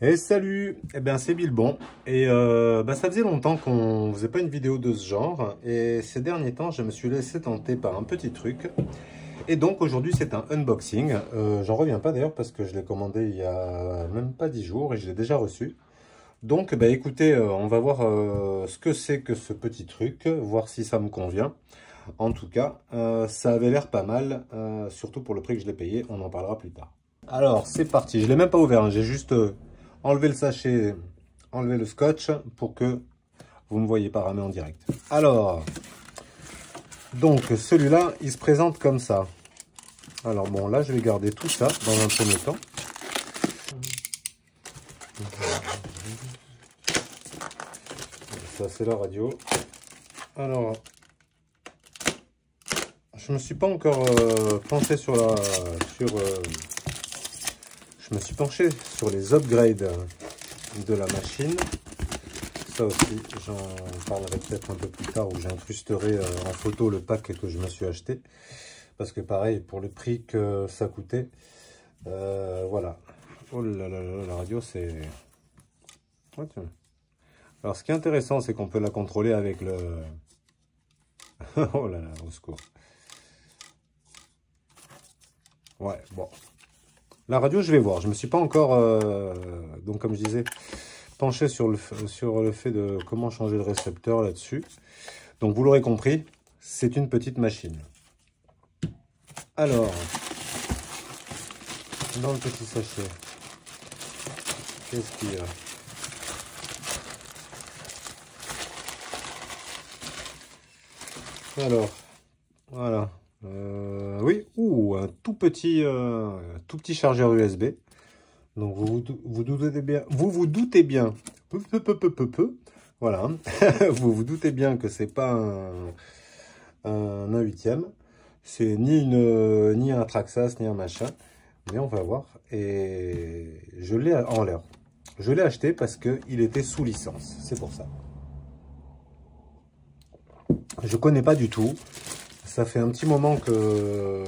Et salut, eh bien c'est Bilbon et ça faisait longtemps qu'on faisait pas une vidéo de ce genre et ces derniers temps je me suis laissé tenter par un petit truc et donc aujourd'hui c'est un unboxing. J'en reviens pas d'ailleurs parce que je l'ai commandé il y a même pas 10 jours et je l'ai déjà reçu. Donc écoutez, on va voir ce que c'est que ce petit truc, voir si ça me convient. En tout cas, ça avait l'air pas mal, surtout pour le prix que je l'ai payé, on en parlera plus tard. Alors, c'est parti, je ne l'ai même pas ouvert, hein. J'ai juste enlevé le sachet, enlevé le scotch pour que vous ne me voyez pas ramer en direct. Alors, donc celui-là, il se présente comme ça. Alors bon, là, je vais garder tout ça dans un premier temps. Ça, c'est la radio. Alors, je me suis pas encore penché sur la... je me suis penché sur les upgrades de la machine. Ça aussi, j'en parlerai peut-être un peu plus tard où j'incrusterai en photo le pack que je me suis acheté. Parce que pareil, pour le prix que ça coûtait, voilà. Oh là là là, la radio c'est... Oh, tiens. Alors ce qui est intéressant, c'est qu'on peut la contrôler avec le... oh là là, au secours. Ouais, bon. La radio, je vais voir. Je me suis pas encore, donc comme je disais, penché sur le fait de comment changer le récepteur là-dessus. Donc vous l'aurez compris, c'est une petite machine. Alors, dans le petit sachet, qu'est-ce qu'il y a? Alors, voilà. Oui, un tout petit chargeur USB. Donc vous doutez bien, voilà, vous vous doutez bien que c'est pas un 1/8e, c'est ni un Traxxas ni un machin, mais on va voir. Et je l'ai en l'air, je l'ai acheté parce que il était sous licence, c'est pour ça. Je connais pas du tout, ça fait un petit moment que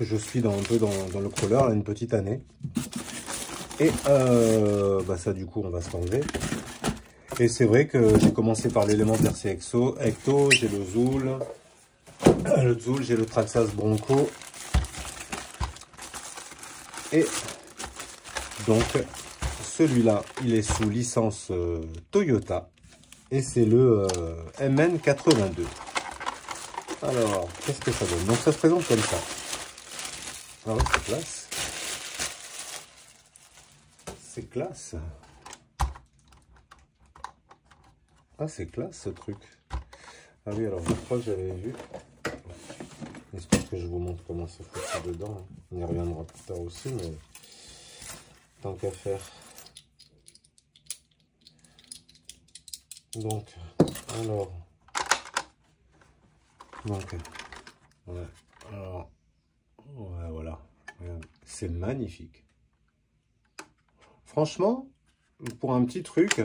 je suis un peu dans le crawler, là, une petite année. Et ça du coup on va se l'enlever. Et c'est vrai que j'ai commencé par l'élément RC Ecto, j'ai le Zool, j'ai le Traxxas Bronco. Et donc celui-là il est sous licence Toyota. Et c'est le MN82. Alors, qu'est-ce que ça donne? Donc ça se présente comme ça. Alors c'est classe. C'est classe. Ah, c'est classe ce truc. Ah oui, alors je crois que j'avais vu. J'espère que je vous montre comment ça fait dedans. On y reviendra plus tard aussi, mais tant qu'à faire. Donc, alors. Donc, ouais. Alors, ouais, voilà. C'est magnifique. Franchement, pour un petit truc,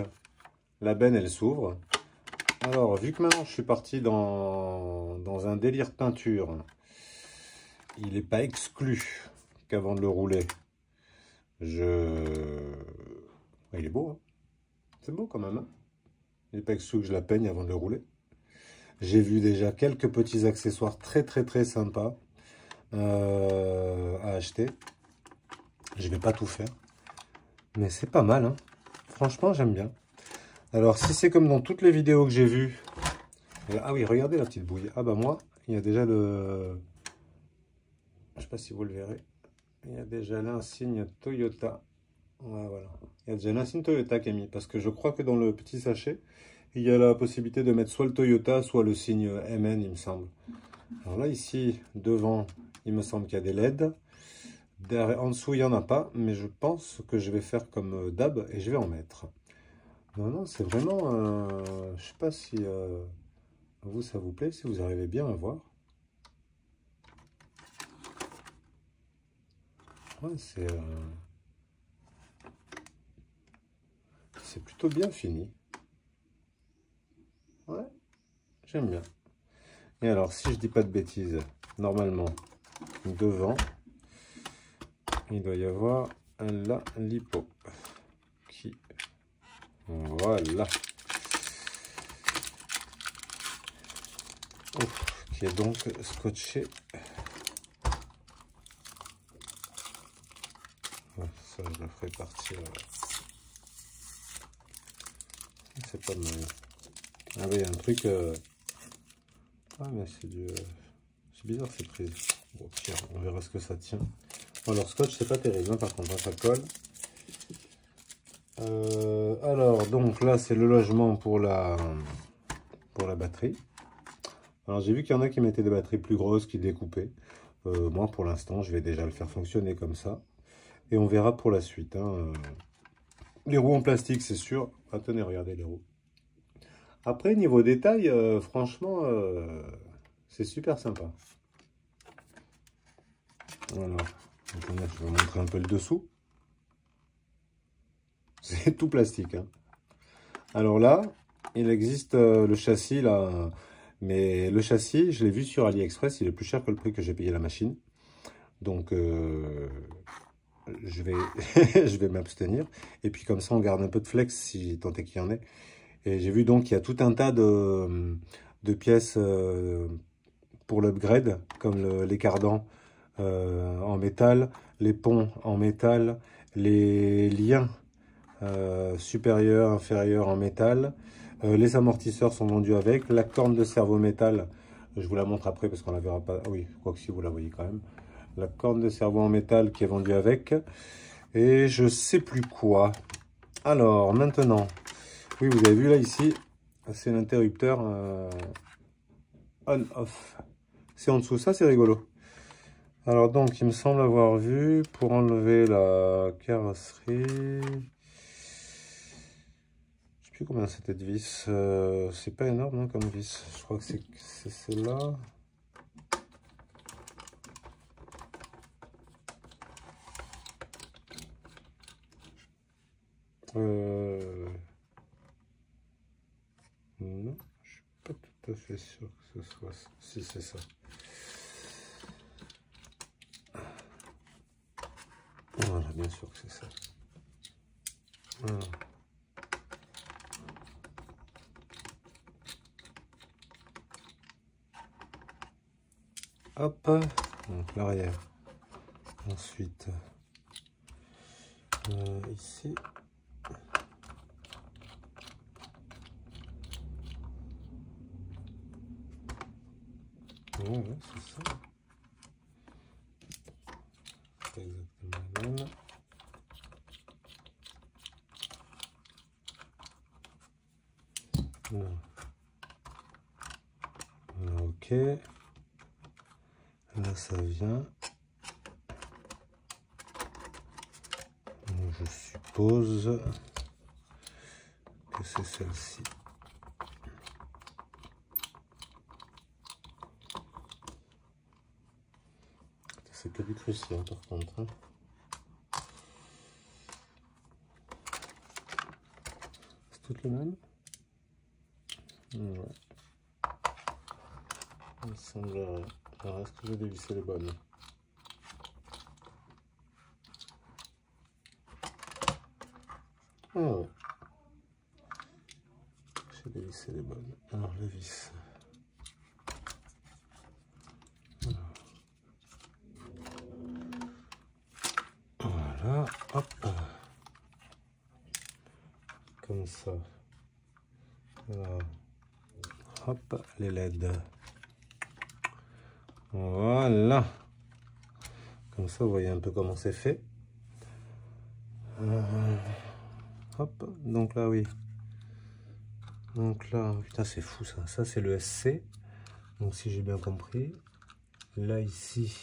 la benne, elle s'ouvre. Alors, vu que maintenant je suis parti dans un délire peinture, il n'est pas exclu qu'avant de le rouler, il est beau, hein. C'est beau quand même, hein. Il n'est pas exclu que je la peigne avant de le rouler. J'ai vu déjà quelques petits accessoires très sympas à acheter. Je vais pas tout faire, mais c'est pas mal, hein. Franchement, j'aime bien. Alors, si c'est comme dans toutes les vidéos que j'ai vues... Ah oui, regardez la petite bouille. Ah bah moi, il y a déjà le... Je sais pas si vous le verrez. Il y a déjà l'insigne Toyota. Ouais, voilà. Il y a déjà l'insigne Toyota qui est mis. Parce que je crois que dans le petit sachet, il y a la possibilité de mettre soit le Toyota, soit le signe MN, il me semble. Alors là, ici, devant, il me semble qu'il y a des LED. Derrière, en dessous, il n'y en a pas. Mais je pense que je vais faire comme d'hab et je vais en mettre. Non, c'est vraiment... je sais pas si vous, ça vous plaît, si vous arrivez bien à voir. Ouais, c'est plutôt bien fini. Ouais, j'aime bien. Et alors, si je dis pas de bêtises, normalement, devant, il doit y avoir la lipo. Voilà. Qui est donc scotché. Ça, je le ferai partir. C'est pas mal. Ah oui, un truc. Ah, mais c'est du. C'est bizarre ces prises. Bon, tiens, on verra ce que ça tient. Alors, scotch, c'est pas terrible, hein, par contre, hein, ça colle. Alors, donc là, c'est le logement pour la batterie. Alors, j'ai vu qu'il y en a qui mettaient des batteries plus grosses, qui découpaient. Moi, pour l'instant, je vais déjà le faire fonctionner comme ça. Et on verra pour la suite. Hein. Les roues en plastique, c'est sûr. Ah, tenez, regardez les roues. Après, niveau détail, franchement, c'est super sympa. Voilà. Attendez, je vais vous montrer un peu le dessous. C'est tout plastique. Hein. Alors là, il existe le châssis, là. Mais le châssis, je l'ai vu sur AliExpress. Il est plus cher que le prix que j'ai payé la machine. Donc, je vais, je vais m'abstenir. Et puis comme ça, on garde un peu de flex si tant est qu'il y en ait. Et j'ai vu donc qu'il y a tout un tas de pièces pour l'upgrade, comme les cardans en métal, les ponts en métal, les liens supérieurs, inférieurs en métal. Les amortisseurs sont vendus avec. La corne de servo métal, je vous la montre après parce qu'on la verra pas. Ah oui, quoi que si vous la voyez quand même. La corne de servo en métal qui est vendue avec. Et je sais plus quoi. Alors, maintenant, oui, vous avez vu là, ici, c'est l'interrupteur on-off. C'est en dessous, ça c'est rigolo. Alors donc, il me semble avoir vu, pour enlever la carrosserie, je sais plus combien c'était de vis. C'est pas énorme hein, comme vis. Je crois que c'est celle-là. Non, je suis pas tout à fait sûr que ce soit ça. Si c'est ça. Voilà, bien sûr que c'est ça. Voilà. Hop, donc l'arrière. Ensuite, ici. Ouais, c'est ça. C'est exactement la même. Voilà. Voilà, ok. Là, ça vient. Donc, je suppose que c'est celle-ci. C'est que du crucial hein, par contre. Hein. C'est toutes les mêmes. Ouais. Il semblerait. Alors, est-ce que j'ai dévissé les bonnes? Ah ouais. J'ai dévissé les bonnes. Alors, les vis. Voilà, hop. Comme ça. Voilà. Hop, les LED. Voilà. Comme ça, vous voyez un peu comment c'est fait. Hop, donc là, oui. Donc là, putain, c'est fou ça. Ça, c'est le SC. Donc, si j'ai bien compris. Là, ici.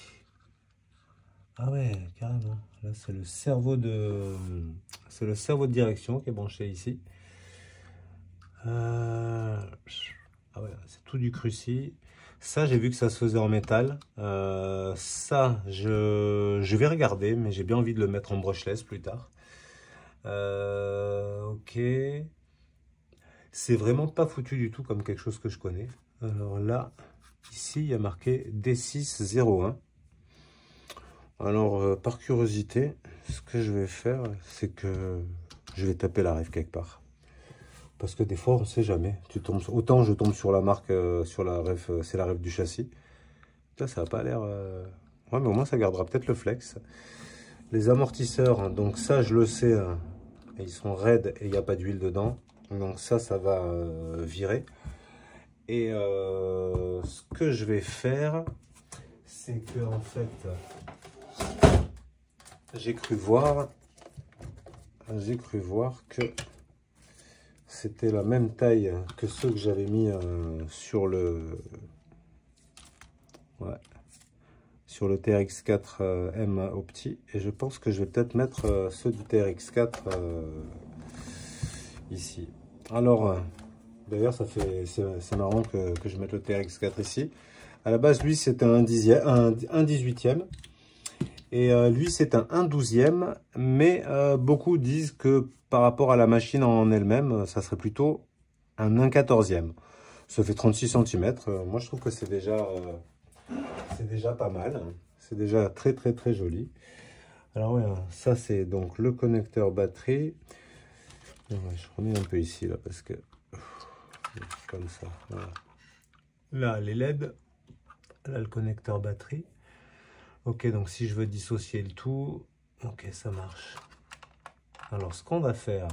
Ah ouais, carrément. Là, c'est le cerveau de... C'est le cerveau de direction qui est branché ici. Ah ouais, c'est tout du cruci. Ça, j'ai vu que ça se faisait en métal. Ça, je vais regarder, mais j'ai bien envie de le mettre en brushless plus tard. Ok. C'est vraiment pas foutu du tout comme quelque chose que je connais. Alors là, ici, il y a marqué D601. Alors, par curiosité, ce que je vais faire, c'est que je vais taper la ref quelque part. Parce que des fois, on ne sait jamais. Tu tombes autant je tombe sur la marque, sur la ref, c'est la ref du châssis. Là, ça n'a pas l'air... Ouais, mais au moins, ça gardera peut-être le flex. Les amortisseurs, hein, donc ça, je le sais, hein, ils sont raides et il n'y a pas d'huile dedans. Donc ça va virer. Et ce que je vais faire, c'est que en fait, j'ai cru voir que c'était la même taille que ceux que j'avais mis sur le sur le TRX4M Opti, et je pense que je vais peut-être mettre ceux du TRX4 ici. Alors d'ailleurs c'est marrant que je mette le TRX4 ici. À la base lui c'était un 18e. Et lui, c'est un 1/12e, mais beaucoup disent que par rapport à la machine en elle-même, ça serait plutôt un 1/14e. Ça fait 36 cm. Moi, je trouve que c'est déjà pas mal. C'est déjà très, très, très joli. Alors, ouais, ça, c'est donc le connecteur batterie. Ouais, je remets un peu ici, là, parce que... Comme ça, voilà. Là, les LED. Là, le connecteur batterie. Ok, donc si je veux dissocier le tout, ok, ça marche. Alors, ce qu'on va faire,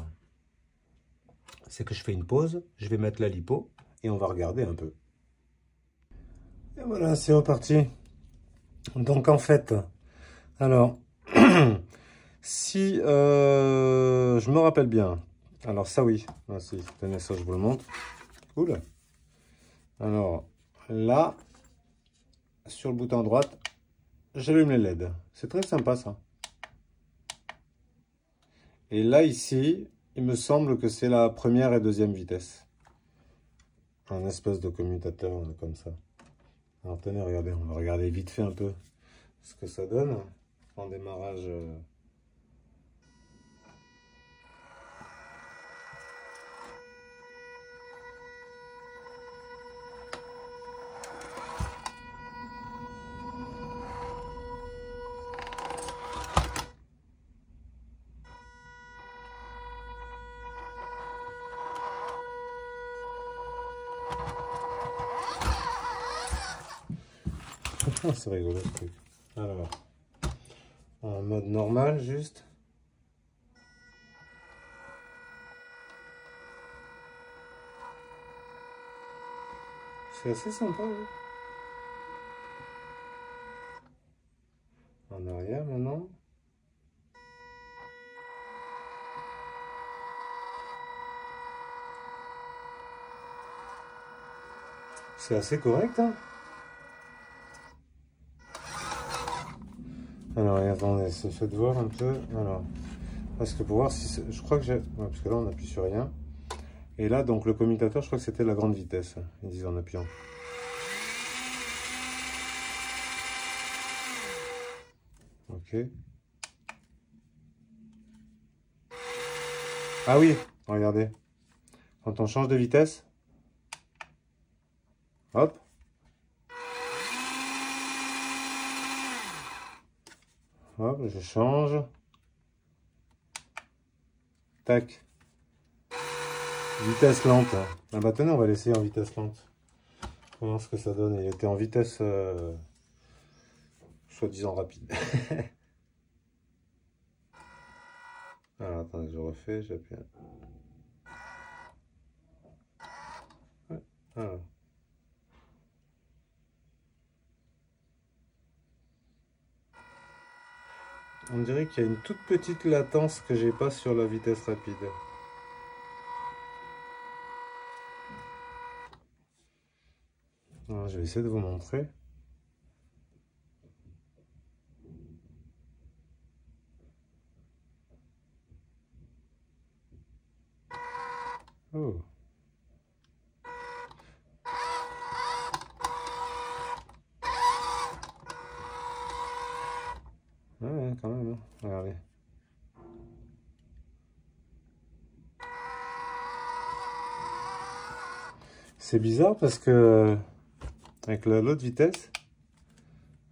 c'est que je fais une pause, je vais mettre la lipo et on va regarder un peu. Et voilà, c'est reparti. Donc, en fait, alors, si je me rappelle bien, alors ça oui, ah, si, tenez ça, je vous le montre. Cool. Alors, là, sur le bouton à droite, j'allume les LED. C'est très sympa ça. Et là, ici, il me semble que c'est la première et deuxième vitesse. Un espèce de commutateur comme ça. Alors tenez, regardez, on va regarder vite fait un peu ce que ça donne en démarrage. C'est rigolo ce truc. Alors, en mode normal juste. C'est assez sympa. Hein. En arrière maintenant. C'est assez correct. Hein. Alors, attendez, faites voir un peu. Alors, parce que pour voir si je crois que j'ai. Ouais, parce que là, on appuie sur rien. Et là, donc, le commutateur, je crois que c'était la grande vitesse. Ils disent en appuyant. Ok. Ah oui, regardez. Quand on change de vitesse, hop. Hop, je change. Tac. Vitesse lente. Ah bah tenez, on va l'essayer en vitesse lente. On va voir ce que ça donne. Il était en vitesse soi-disant rapide. Alors attendez, je refais, j'appuie. Ouais, alors. On dirait qu'il y a une toute petite latence que j'ai pas sur la vitesse rapide. Alors, je vais essayer de vous montrer. Oh. Ouais, quand même, hein. Regardez. C'est bizarre parce que avec l'autre vitesse,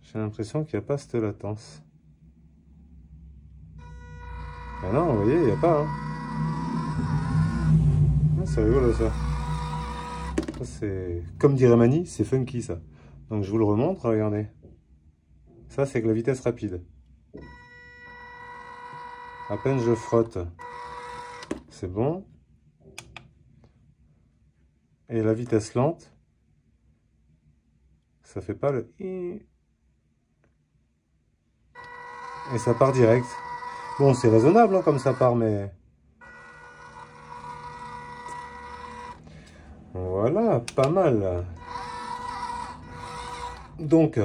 j'ai l'impression qu'il n'y a pas cette latence. Ah non, vous voyez, il n'y a pas. Hein. Ah, c'est rigolo ça. Ça c'est, comme dirait Mani, c'est funky ça. Donc je vous le remontre, regardez. Ça c'est que la vitesse rapide. À peine je frotte, c'est bon. Et la vitesse lente, ça fait pas le i. Et ça part direct. Bon, c'est raisonnable hein, comme ça part, mais... Voilà, pas mal. Donc,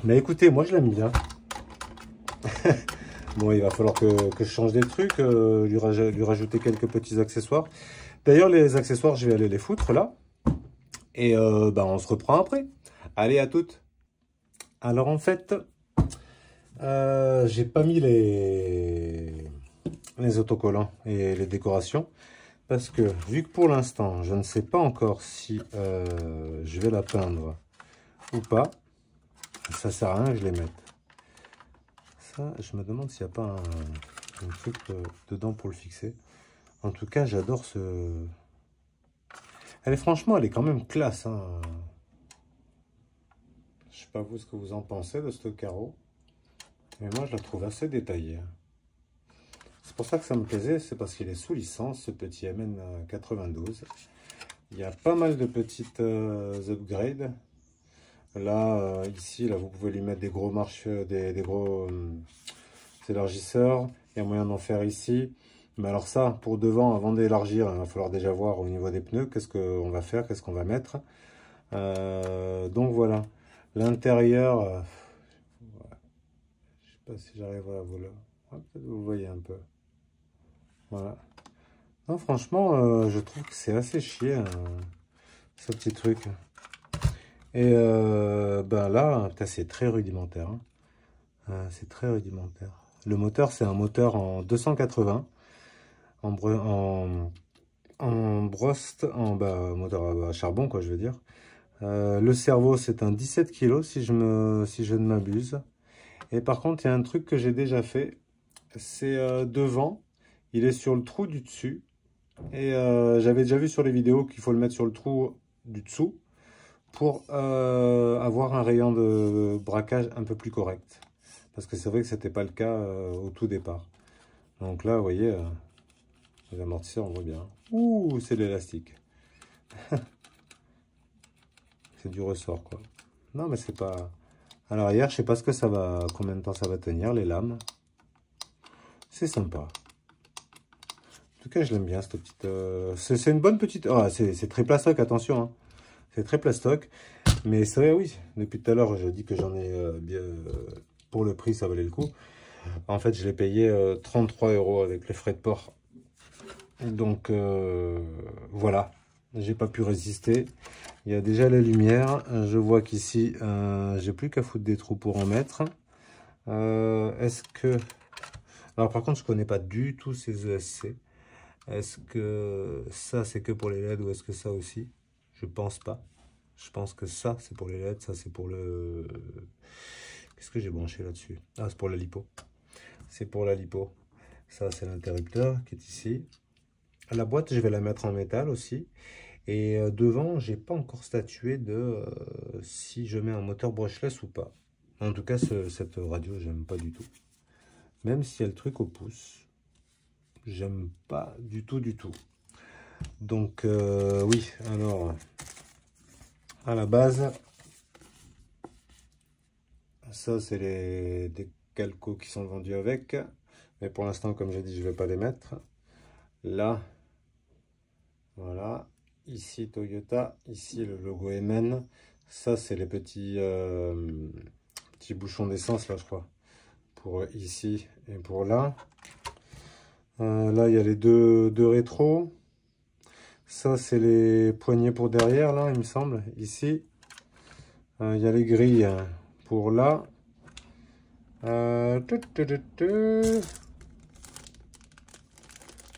mais écoutez, moi je l'aime bien. Bon, il va falloir que je change des trucs, lui rajouter quelques petits accessoires. D'ailleurs, les accessoires, je vais aller les foutre là. Et bah, on se reprend après. Allez, à toutes. Alors en fait, j'ai pas mis les autocollants et les décorations. Parce que, vu que pour l'instant, je ne sais pas encore si je vais la peindre ou pas, ça sert à rien que je les mette. Ça, je me demande s'il n'y a pas un truc dedans pour le fixer. En tout cas, j'adore ce... Franchement, elle est quand même classe. Hein. Je sais pas vous ce que vous en pensez de ce carreau. Mais moi, je la trouve assez détaillée. C'est pour ça que ça me plaisait. C'est parce qu'il est sous licence, ce petit MN92. Il y a pas mal de petites upgrades. Là, ici, là, vous pouvez lui mettre des gros marches, des gros élargisseurs. Il y a moyen d'en faire ici. Mais alors ça, pour devant, avant d'élargir, il va falloir déjà voir au niveau des pneus, qu'est-ce qu'on va faire, qu'est-ce qu'on va mettre. Donc voilà. L'intérieur, ouais. Je sais pas si j'arrive à vous le... Ah, peut-être vous voyez un peu. Voilà. Non, franchement, je trouve que c'est assez chier, ce petit truc. Et ben là, c'est très rudimentaire. Hein. C'est très rudimentaire. Le moteur, c'est un moteur en 280. En brosse, moteur à charbon, quoi, je veux dire. Le cerveau, c'est un 17 kg, si je ne m'abuse. Et par contre, il y a un truc que j'ai déjà fait. C'est devant, il est sur le trou du dessus. Et j'avais déjà vu sur les vidéos qu'il faut le mettre sur le trou du dessous pour avoir un rayon de braquage un peu plus correct. Parce que c'est vrai que c'était pas le cas au tout départ. Donc là, vous voyez, les amortisseurs, on voit bien. Ouh, c'est de l'élastique. C'est du ressort, quoi. Non, mais c'est pas... À l'arrière, je sais pas ce que ça va, combien de temps ça va tenir, les lames. C'est sympa. En tout cas, je l'aime bien, cette petite... C'est une bonne petite... Ah, c'est très plastoc, attention. Hein. C'est très plastoc. Mais c'est vrai, oui. Depuis tout à l'heure, je dis que j'en ai bien... pour le prix, ça valait le coup. En fait, je l'ai payé 33 € avec les frais de port. Donc, voilà. J'ai pas pu résister. Il y a déjà la lumière. Je vois qu'ici, j'ai plus qu'à foutre des trous pour en mettre. Est-ce que... Alors, par contre, je connais pas du tout ces ESC. Est-ce que ça, c'est que pour les LED ou est-ce que ça aussi? Je pense pas. Je pense que ça, c'est pour les LED. Ça, c'est pour le... Qu'est-ce que j'ai branché là-dessus? Ah, c'est pour la lipo. C'est pour la lipo. Ça, c'est l'interrupteur qui est ici. La boîte, je vais la mettre en métal aussi. Et devant, j'ai pas encore statué de si je mets un moteur brushless ou pas. En tout cas, cette radio, j'aime pas du tout. Même si elle truc au pouce. J'aime pas du tout, du tout. Donc, oui, alors, à la base, ça, c'est les décalcos qui sont vendus avec. Mais pour l'instant, comme j'ai dit, je vais pas les mettre. Là, voilà. Ici, Toyota. Ici, le logo MN. Ça, c'est les petits bouchons d'essence, là, je crois. Pour ici et pour là. Là, il y a les deux rétros. Ça, c'est les poignées pour derrière, là, il me semble. Ici, il y a les grilles pour là.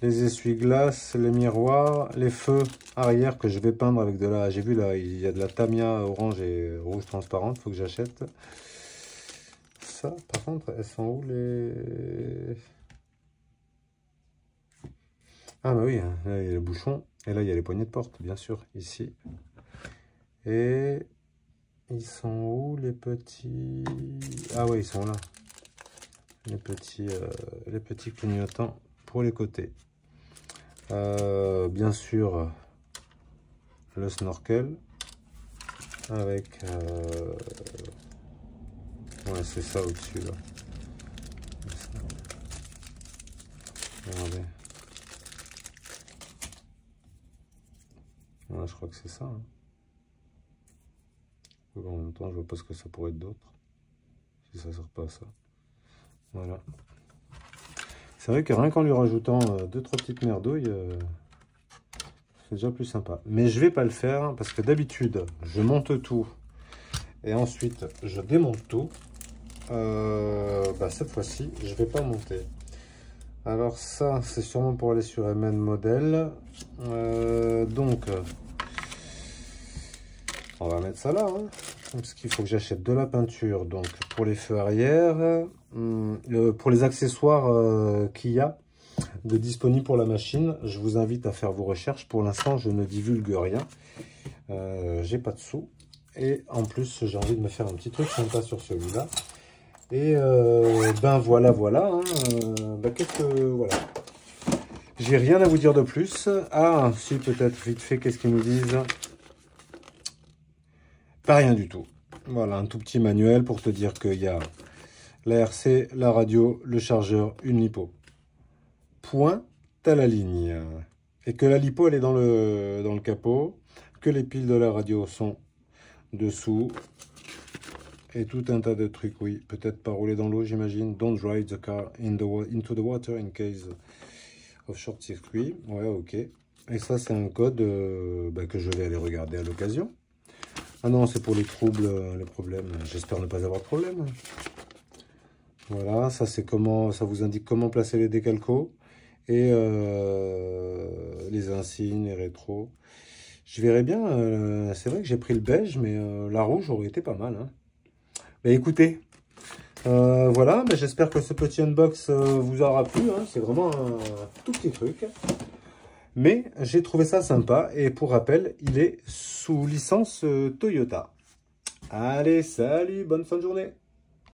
Les essuie-glaces, les miroirs, les feux arrière que je vais peindre avec de la... J'ai vu là, il y a de la Tamiya orange et rouge transparente, il faut que j'achète. Ça, par contre, elles sont où les... Ah bah oui, hein, là il y a le bouchon. Et là il y a les poignées de porte, bien sûr, ici. Et ils sont où les petits... Ah oui, ils sont là. Les petits clignotants pour les côtés. Bien sûr, le snorkel. Avec... ouais, c'est ça au-dessus, là. Regardez. Voilà, je crois que c'est ça. Hein. En même temps, je vois pas ce que ça pourrait être d'autre. Si ça sert pas à ça. Voilà. C'est vrai que rien qu'en lui rajoutant 2-3 petites merdouilles, c'est déjà plus sympa. Mais je vais pas le faire parce que d'habitude, je monte tout. Et ensuite, je démonte tout. Bah, cette fois-ci, je vais pas monter. Alors ça, c'est sûrement pour aller sur MN Model. Donc, on va mettre ça là. Hein, parce qu'il faut que j'achète de la peinture. Donc, pour les feux arrière, pour les accessoires qu'il y a de disponibles pour la machine, je vous invite à faire vos recherches. Pour l'instant, je ne divulgue rien. J'ai pas de sous. Et en plus, j'ai envie de me faire un petit truc sympa sur celui-là. Et ben voilà. Hein, ben qu'est-ce que... Voilà. J'ai rien à vous dire de plus. Ah, si, peut-être vite fait, qu'est-ce qu'ils nous disent? Pas rien du tout. Voilà, un tout petit manuel pour te dire qu'il y a la RC, la radio, le chargeur, une lipo. Point à la ligne. Et que la lipo, elle est dans le capot. Que les piles de la radio sont dessous. Et tout un tas de trucs, oui. Peut-être pas rouler dans l'eau, j'imagine. Don't drive the car into the water in case of short circuit. Ouais, ok. Et ça, c'est un code bah, que je vais aller regarder à l'occasion. Ah non, c'est pour les troubles, les problèmes. J'espère ne pas avoir de problème. Voilà, ça c'est comment, ça vous indique comment placer les décalcos et les insignes, les rétros. Je verrai bien. C'est vrai que j'ai pris le beige, mais la rouge aurait été pas mal. Hein. Bah, écoutez, voilà, bah, j'espère que ce petit unbox vous aura plu. Hein. C'est vraiment un tout petit truc. Mais j'ai trouvé ça sympa. Et pour rappel, il est sous licence Toyota. Allez, salut, bonne fin de journée.